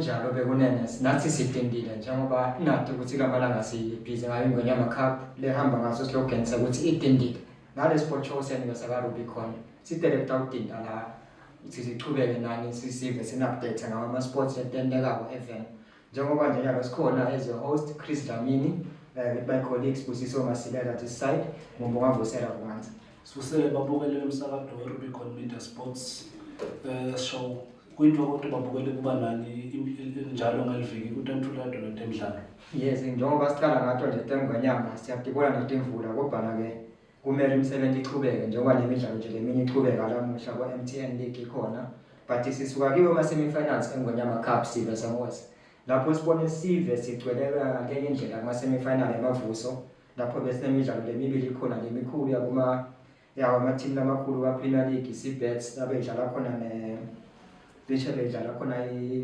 kunjalo bekunene nathi sidindile njengoba inathi ukuthi kamalanga sibhizi ngayo ingonyama cup lehamba ngaso sloganisa ukuthi idindile ngale sport show senike saka Rubicon sidelekta udinda la ukuthi sichubeke nani sisive sin-update ngawo ama-sports etendekako FM njengoba nje njalo sikhona as a host Chris Dlamini with my colleagues Busiso Masilela at his side Mumbonga Vosera Vumanza Sibusele babukele umsakado weRubicon Media Sports show kuyinto kodwa babukele kuba nani njalo ngeliviki kuTantulado noTemdlalo. Yes, njengoba siqala ngathi nje tengonyama siyadibona netimvula kodwa ke kumele imisebenzi iqhubeke njengoba nemidlalo nje leminye iqhubeka lamuhla kwa-MTN League ikhona but sisuka kiwo ama-semi-finals engonyama cup sive samosa lapho sibone sive sigcweleka ngenye indlela kuma-semi-final emavuso lapho besinemidlalo lemibili ikhona lemikhulu ama-team lamakhulu ka-Premier League si-Bets abedlala khona bedlala khona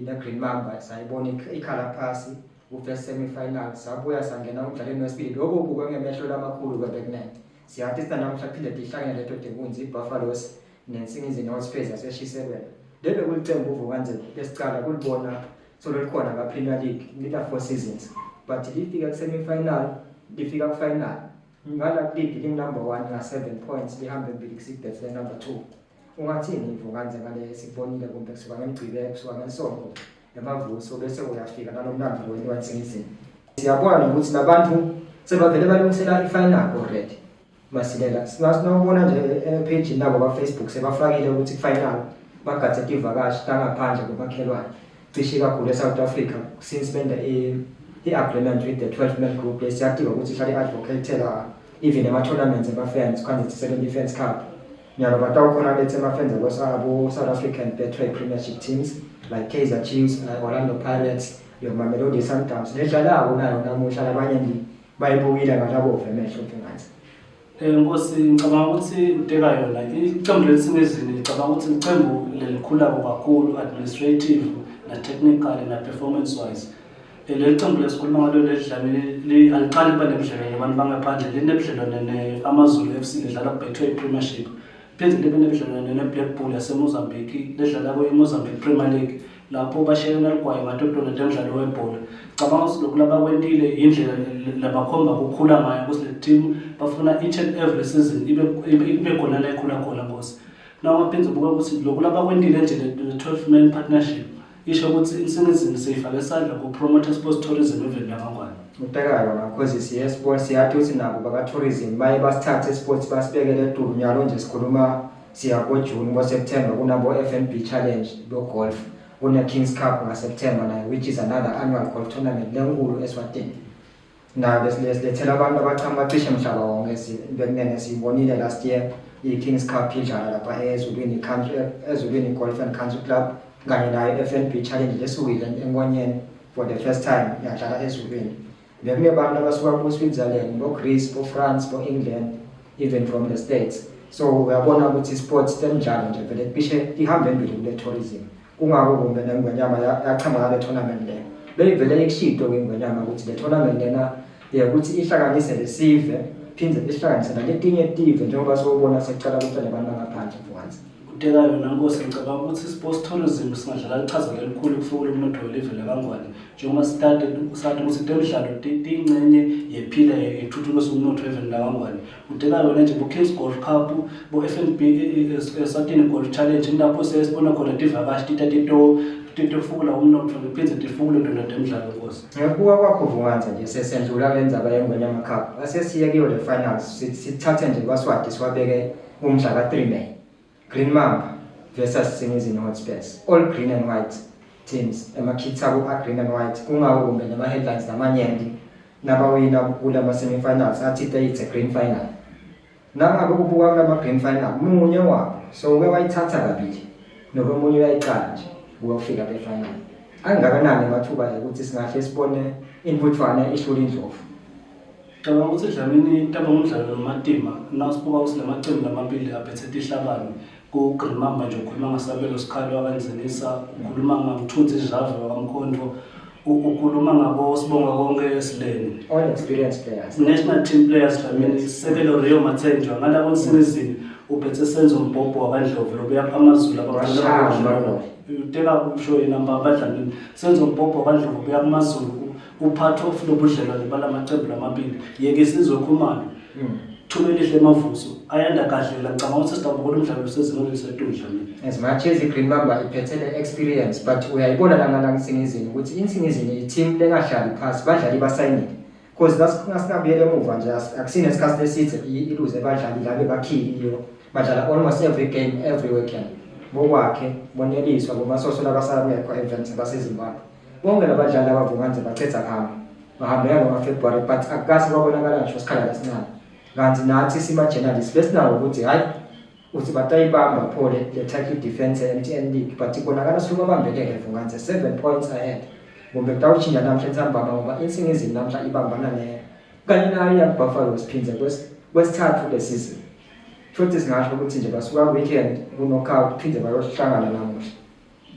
ne-Green Mamba sayibona ikhala phasi ku-first semi-final sabuya sangena umdlalweni wesibili lokho ubukwe ngemehlo lamakhulu kwebekunene siyathi namhla phinde dihlangene leto denkunzi iBuffaloes neNsingizini Hotspurs yaseshiselwe lelo kulicembu uVukwanze lesicala kulibona solo likhona ka-Premier League lita 4 seasons but lifika ku-semi-final lifika ku-final ngala league number 1 nga 7 points lihambe mbili ku-Bets number 2 ungathini uVukwanze ngale sibonile kumbe kusuka ngemgcibelo kusuka ngesonto emavuso bese uyafika nalomlando wenu waNsingizini siyabona ukuthi labantu sebavele balungisela i-final already Masilela sinasibona nje page nabo ba Facebook sebafakile ukuthi final bagathe ivakashi tangaphandle kumakhelwane cishe kakhulu eSouth Africa since benda i-agreement with the 12 man group lesiyadinga ukuthi ihlale advocatela even ema-tournaments ema-fans kwanze sisele defense cup nyalo batawukhona lethe ama-fans abosabo South African Betway Premiership teams like Kaizer Chiefs, Orlando Pirates, Mamelodi Sundowns ledlalako nayo namuhla labanye bayibukile ngalabo vemehlo mfingane Nkosi ngicabanga ukuthi uteka yona iqembu leSingizini ngicabanga ukuthi iqembu lelikhula kakhulu administrative na technical na performance wise le qembu lesikhuluma ngalo ledlamini aliqali ba nebudlelwane abantu bangaphandle linebudlelwane neAmazulu FC ledlala kuBetway Premiership pheze libe nebudlelwane neBlack Bull yaseMozambique ledlala kweMozambique Premier League lapho bashayela ligwayi ngatodona temidlalo webhola cabanga ukuthi lokhu labakwentile indlela labakhomba ukukhula ngayo ukuthi le team bafuna each and every season ibe khona la ikhula khona boss nawo aphenze buka ukuthi lokhu labakwentile nje le 12 man partnership isho ukuthi Insingizini seyifaka esandla ku promote sports tourism event laMangwane utekayo because sports siyathi ukuthi nabo baka tourism baye basithathe sports basibekele eDulu nyalo nje sikhuluma siya ko June ngo September kunabo FNB challenge lo golf kuna Kings Cup nga September nayo which is another annual golf tournament lenkulu eSwatini na lesilethela abantu abachama cishe mhlaba wonke bekunene sibonile last year iKings Cup idlala lapha ezulwini Golf and Country Club kanye nayo FNB challenge lesukile enkonyeni for the first time yadlala ezulwini bekunebantu abasuka ku-Switzerland bo-Greece bo-France bo-England even from the States so uyabona ukuthi sports temidlalo nje vele bishe ihambe embili kule tourism kungako kumbe nengonyama yaqhamuka le tournament le beyivele ikushido kwengonyama ukuthi le tournament lena ukuthi ihlanganise lesive phinde ihlanganise naletinye tive njengoba sobona secala ukuthi labantu ngaphandle futhi kuteka yona Nkosi ngicabanga ukuthi sports tourism singadlala ichaza elikhulu kufuna umnotho welizwe laKangwane njengoba sathi ukuthi temidlalo ingcenye yephila ethuthukisa umnotho welizwe laKangwane kuteka yona nje bo-Kings Golf Cup bo-FNB Swatini Golf Challenge lapho sesibona khona tivakashi titofukula umnotho ngiphinde tifukule ndona temidlalo Nkosi ngekuwa kwakho Vukwanze nje sesendlula lenzaba yengonyama cup asesiye kiyo le finals sithathe nje kwaSwati siwabeke umhla ka3 May Green Mamba versus Singizini Hotspurs all green and white teams emakhitha ku green and white kungawo kumbe nama headlines namanyenti nabawina kula semi-finals athi it's a green final nangabe kubuka kula green final munye wabo so uke wayithatha kabili nomunye uyayiqala nje uyofika le final angakanani amathuba ukuthi singahle sibone inputfana ihlula indlovu Cabanga ukuthi Dlamini taba umdlalo nomatima nasibuka ukuthi lamaqembu lamabili aphethe ihlabani ku-Green Mamba nje ukhuluma ngasabelo sikhalo akanzenisa ukhuluma ngamthunzi Java wakamkhondvo ukhuluma ngabo sibonga konke all experienced players national team players Dlamini Sekelo Rio Mathenjwa ngalabo Nsingizini uphethe senzo umbhobho wabandlovu lobuya amazulu Washaya, uteka usho inamba abadlalini senzo umbhobho wabandlovu ubuya amazulu uphathi of lobudlelwane balamaqembu lamabili yeke sizwe khumalo thumelihle emavuso ayanda kahle la ngicabanga ukuthi sidabukela umdlalo sezingane lisetudla mina as much as iGreen Mamba iphethe le experience but uyayibona la ngisingizini ukuthi insingizini i-team lengahlali phasi badlali basayinile because ngasinabuyele emuva nje akusine isikhathi lesithe iluze badlali labe bakhiliyo badlala almost every game every weekend bokwakhe boneliswa bomasoso labasabekho events baseZimbabwe bonke labadlali abavunganze bacetha khamba bahambela ngoFebruary but akukase kwabonakala ngisho isikhala lesincane kanti nathi sima journalists besinawo ukuthi hayi uthi batayibamba phole le tackle defense MTN League but ibonakala suka bambekeke vunganze 7 points ahead kumbe kutawuchinja namhla etsambama ngoba insingizini namhla ibambana kanye nayo yaBuffalo siphindze kwesithathu le season futhi singasho ukuthi nje basuka weekend kunokhout phindze bayohlangana namuhla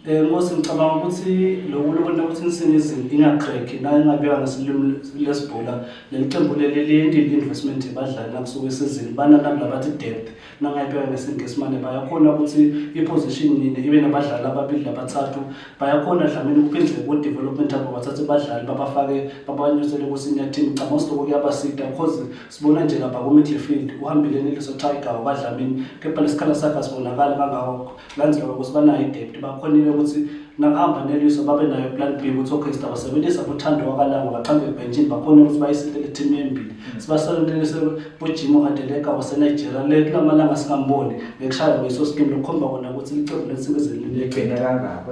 ngosi ngicabanga ukuthi lokubona ukuthi insingizini ingacrack nayo ingabeka ngesilimi lesibhola leqembu leli investment ebadlali nakusuke esizini bana nabathi depth nangayibeka ngesingesimane bayakhona ukuthi iposition nini ibe nabadlali ababili nabathathu bayakhona dlamini ukuphindze ku development abo bathathe abadlali babafake babanyusele ku senior team ngicabanga ukuthi lokho kuyabasida because sibona nje lapha ku midfield uhambile neliso Tiger abadlamini kepha lesikhala sakhe sibonakala kangako lanziwa ukuthi banayo idepth bakhonile ukuthi nangahamba neliso babe nayo plan B ukuthi okay sibasebenzisa bothando wakalanga baqhambe benchini bakhona ukuthi bayisitele team yembili sibasebenzelise boJimo Adeleka waseNigeria lelamalanga singamboni ngekushaya ngeso scheme lokukhomba kona ukuthi licebo lesingezeli ligcina kangako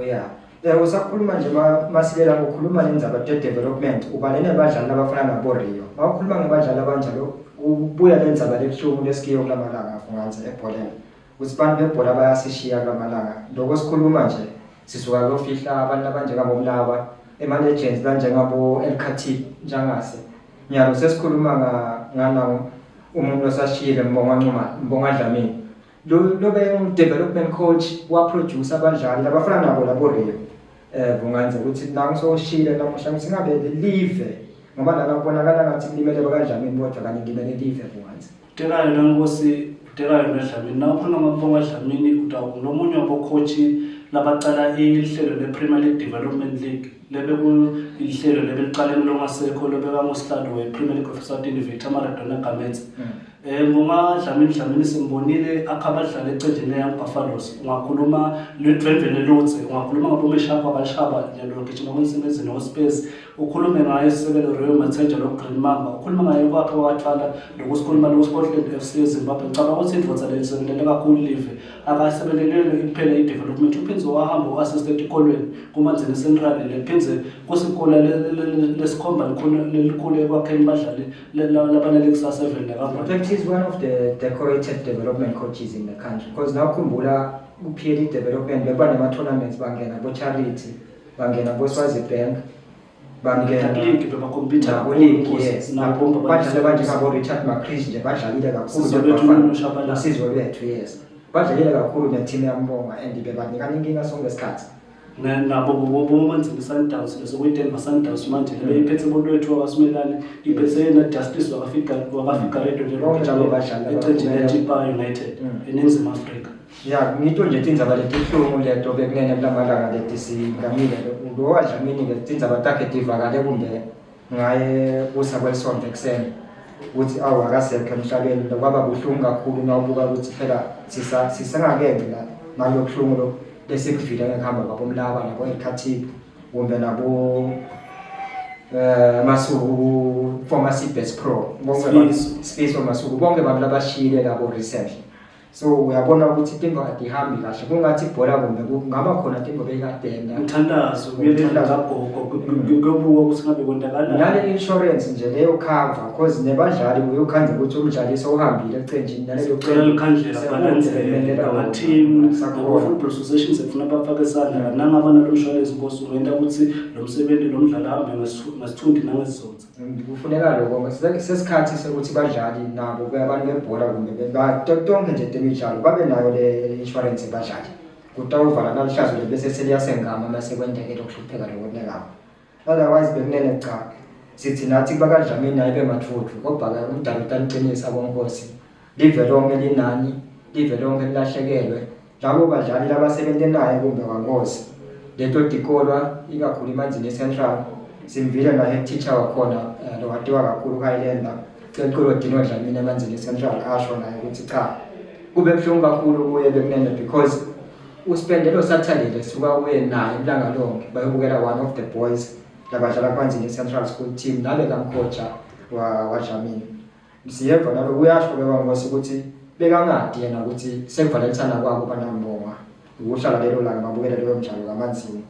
usakhuluma nje masilela ngokukhuluma nenzaba development ubalene abadlali abafana nabo Rio mawukhuluma ngebadlali abanjalo ubuya lenzaba lebuhlungu lesikiyo kulamalanga afunganze ebholeni ukuthi bantu bebhola bayasishiya kulamalanga lokho sikhuluma nje sisuka kofihla abantu abanjengabo Mlaba ema-legends banjengabo El Khatib njengase nyalo sesikhuluma ngana umuntu osashiyile Mbonga Dlamini lobe development coach waproduce abadlali abafana nabo labo Rio bunganze ukuthi nangisoshile namuhla singabe live ngoba nala kubonakala ngathi kulimele bakadlamini bodwa kanye ngimele live bunganze tekayo nangosi tekayo noDlamini nawukhona ngabonga Dlamini unomunye wabo coach labaqala ihlelo lePremier League Development League lebe kuyihlelo lebeliqaleni longasekho lobeka ngosihlalo wePremier League of South Indian Victor Maradona Gamenza Mbonga Dlamini simbonile akhabadlala ecenjini yaBuffaloes ungakhuluma lwendvele lutse ungakhuluma ngabomeshapa abashaba njalo ngijima kwensimezini hoSpace ukhulume ngaye isekelo Royal Mathenja loGreen Mamba ukhuluma ngaye kwakhe wathwala lokusikhuluma loSportland FC eZimbabwe ngicabanga ukuthi indvodza lelisebenzele kakhulu live akasebelelele iphela idevelopment uphinze wahamba uassistant ekolweni kumanzini central lephinze kusikole lesikhomba likhulu ekwakheni badlali labanele kusasa 7 nakangona is one of the decorated development coaches in the country because now khumbula uPhili development beba nema tournaments bangena bo charity bangena bo Swazi Bank bangena league beba computer yes nabo badlala banjengabo Richard Macris nje badlalile kakhulu nasizwe lethu yes badlalile kakhulu neteam yaMbonga and bebanikana inkinga sonke isikhathi nabo bomanzini Sundowns lesokuyitenga Sundowns manje beyiphethe bolwethu wakasimelane iphethe na Justice wakafika radio njalo badlala ecenjini Chipa United eNingizimu Afrika ngito nje tindzaba letihlungu leto bekunene kulamalanga leti singamile lo wadlamini ngetindzaba takhe tivakale kumbe ngaye usakwelsonto ekseni ukuthi awakasekho emhlabeni kwaba buhlungu kakhulu nawubuka ukuthi phela sisengakenzi la nalo buhlungu lo lesikuvile ngehamba kwabo Mlaba nabo El Khatib kumbe nabo Masuku former Best Pro bonke Space Masuku bonke bantu labashiyile labo recently so uyabona ukuthi into adihambi kahle kungathi ibhola kumbe kungaba khona into beyikadenda umthandazo uyelenza gogo ngobuka ukuthi ngabe kontakala nale insurance nje leyo cover because nebadlali uyokhanze ukuthi umdlalisi ohambile ecenjini nalelo cela likhandlela balance ama team football associations efuna bafake sana nangabana lo insurance inkosi ungenda ukuthi lo msebenzi lo mdlalo ahambe ngesithundi nangesizotha kufuneka lokho sesikhathi sokuthi badlali nabo abantu bebhola kumbe tonke nje temidlalo babe nayo le insurance badlali kutawuvala nalihlazo bese seliyasengama mase kwendeke lokuhlupheka lokunekamo otherwise bekunene cha sithi nathi bakadlamini nayibe mathuthu kodwa umdala utaniqinisa bonkosi live lonke linani live lonke lilahlekelwe labo badlali labasebenze naye kumbe wangozi leto dikolwa ikakhulu iManzini Central simvile naye teacher wakhona lo wadiwa kakhulu Highlander Celiqolo Dino Dlamini eManzini Central asho naye ukuthi cha kube buhlungu kakhulu kuye bekunene because uspendelo Saturday lesuka uye naye ilanga lonke bayobukela one of the boys labadlala kwanzini Central School team nabe kamcoacha wa Dlamini siyeva nalo uyasho bewangosi ukuthi bekangadi yena ukuthi sekuvalelithana kwabo banambonga ukuhlala lelo langa babukela leyo mdlalo kaManzini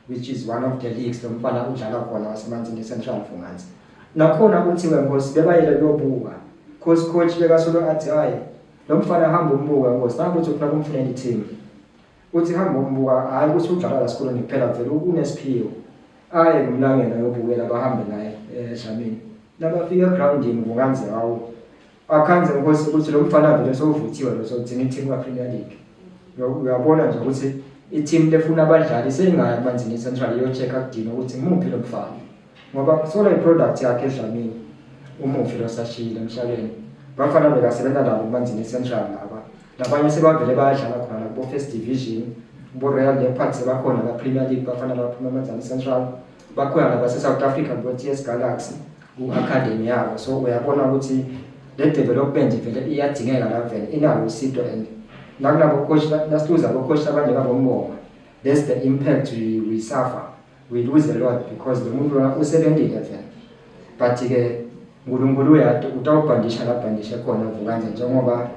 which is one of the leagues lomfana udlala khona waseManzini Central Funganzi nakhona kuthiwe ngosi bebayele lobuka coach bekasolo athi hayi lo mfana hamba umbuka ngosi nakuthi ufuna kumfunela team uthi hamba umbuka hayi ukuthi udlala la sikole kuphela vele unesiphiwo aye kumlangela yobukela bahambe naye Dlamini labafika grounding kunganze hawo akhanze ngosi ukuthi lo mfana vele sovuthiwe lo sogcina team ka Premier League uyabona nje ukuthi i-team lefuna abadlali sengaya eManzini Central iyo check akudina ukuthi ngimuphi lo mfana ngoba sola i-product yakhe Dlamini umufi lo sashile emhlabeni bafana bekasebenza nabo eManzini Central labanye sebavele bayadlala khona lapho First Division bo Royal Leopards bakhona la Premier League bafana baphuma eManzini Central bakhona labase South Africa bo TS Galaxy ku academy yabo so uyabona ukuthi le development vele iyadingeka la vele inalo usido and nakulabo coach nasiluza abo coach abanye kabombonga that's the impact we suffer we lose a lot because the muntu usebenzile vele but ke uNkulunkulu uyade utawubhandisha labhandisha khona vukanze njengoba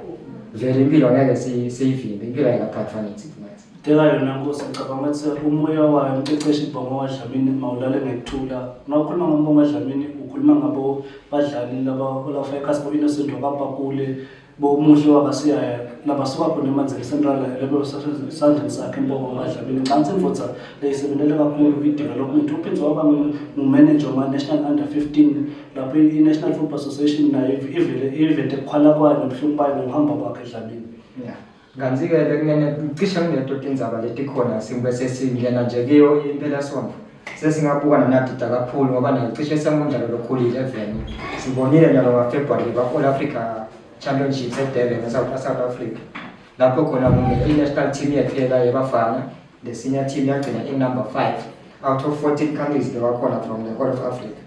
vele impilo ngeke siyivimbe impilo ayikaphathanithi futhi teka yona Nkosi ngicabanga ukuthi umoya wayo umqeqeshi ibhongo waDlamini mawulale ngekuthula nawukhuluma ngombongo Dlamini ukhuluma ngabo badlali laba olafeka sibo Innocent wakabakule bo umuhle wakasiya labasuka khona eManzini Central lebo sandleni sakhe imbongo kaDlamini ngicabanga mfutha leyisebenzele kakhulu i-development uphinde waba ngumanager wa-National Under 15 lapho i-National Football Association nayo ivele kukhwala kwayo nobuhlungu bayo nokuhamba kwakhe Dlamini yeah kanzi-ke bekunene cishe kuneto tindzaba letikhona simbe sesingena nje kiyo impela sonto sesingabuka nanadida kakhulu ngoba nayo cishe semundlalo lokhulile eveni sibonile njalo ngaFebruary ba-All Africa Championships eDurban eSouth Africa lapho khona kumele i-national team yethu yebafana the senior team yagcina number 5 out of 14 countries bewakhona from the whole of Africa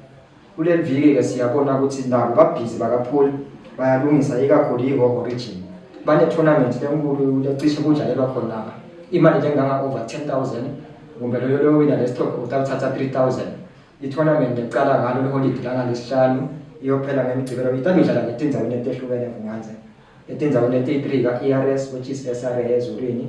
kule viki-ke siyabona ukuthi nabo babhizi bakapholi bayalungisa ikakhulu i-Hoho region bane-tournament lenkulu lecishe kudlalelwa khona imali njenganga-over 10,000 kumbe lo wina lesithogo utawuthatha 3,000 i-tournament ecala ngalo leholide langalesihlanu iyophela ngemigcibelo itabidlala ngetindzawini etehlukene kunganze etindzawini eti-3 ka-ERS which is SRA ezulwini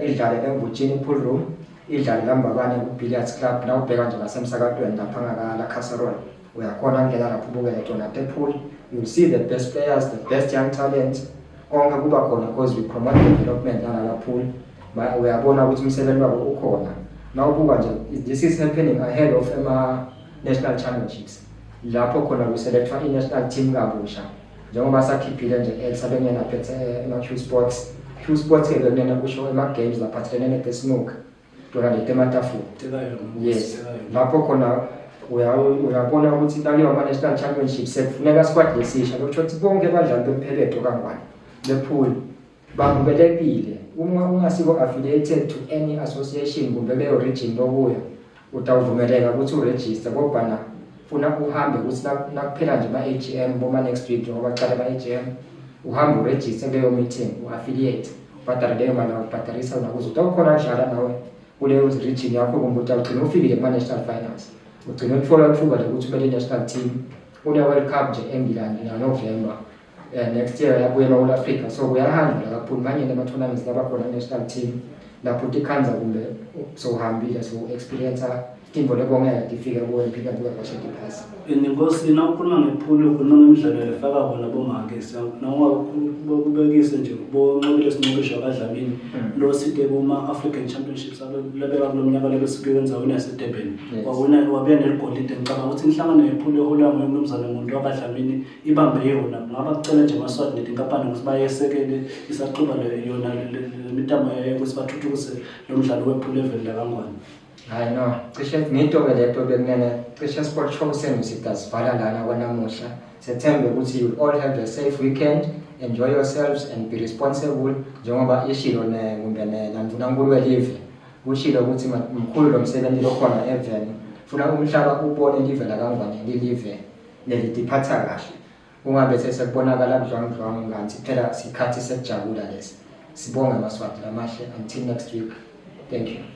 idlale eMvutshini pool room idlale lambabane ku-billiards club la ubheka nje ngasemsakatweni lapha ngakala Casserole uyakhona ngena lapho ubukele tona te-pool you'll see the best players the best young talent konke kuba khona because we promote development yalala pool uyabona ukuthi umsebenzi wabo ukhona nawubuka nje this is happening ahead of national championships lapho khona kuselethwa i-national team kabusha njengoba sakhiphile nje elisabengena phethe ema-Q Sports ke bekunena kusho ema-games laphathelene ne-snooker tona letematafula yes lapho khona uyabona ukuthi laliwa ama-national championships sekufuneka squad lesisha lokusho ukuthi bonke badlali bempeleto kangwane le-pool bamukelekile uma ungasiko affiliated to any association kumbe leyo region lokuyo utawuvumeleka ukuthi uregister kodwa funa uhambe ukuthi nakuphela nje ama-AGM boma next week ngoba qala ama-AGM uhambe uregister kuleyo meeting u-affiliate ubhadala leyo mali awubhadarisa nakuze utawukhona njalo nawe kuleyo region yakho kumbe utawugcina ufikile kuma-national finals ugcina ukutfola ithuba lokuthi ube le-national team une-World Cup nje eNgilandi ngaNovember next year yabuye ema-All Africa so kuyahanjwa kakhulu manye nama-tournaments labakhona national team lapho tikhanza kumbe sowuhambile so-experience intfo lebongeka tifike kuwe phika kuwe kwasho tiphasi Nkosi nawukhuluma ngephuli ukhuluma ngemidlalo efaka bona bomake noma kubekise nje bonqobile sinqobisho kaDlamini lo sike kuma-African Championships labeka kulo mnyaka lebesike wenza yaseDurban wabuya neligolide ngicabanga ukuthi inhlangano yephuli eholwa ngumnumzane muntu wakaDlamini ibambe yona ngaba kucela nje amaswadi netinkampani ukuthi bayesekele isaquba yona lemitamo ukuthi bathuthukise lo mdlalo wephuli level lakangwane hayi no cishe ngito-ke leto bekunene cishe sport show senu sidasivala lana kwanamuhla sethembe ukuthi you all have a safe weekend enjoy yourselves and be responsible njengoba ishilo kumbe nandvunankulu welive ushilo ukuthi mkhulu lo msebenzi lokhona even funa umhlaba ubone live la kangwane lilive nelidiphatha kahle ungabe sesekubonakala budlwangudlwangu kanti phela sikhathi sekujabula lesi sibonga amaswati lamahle until next week. Thank you.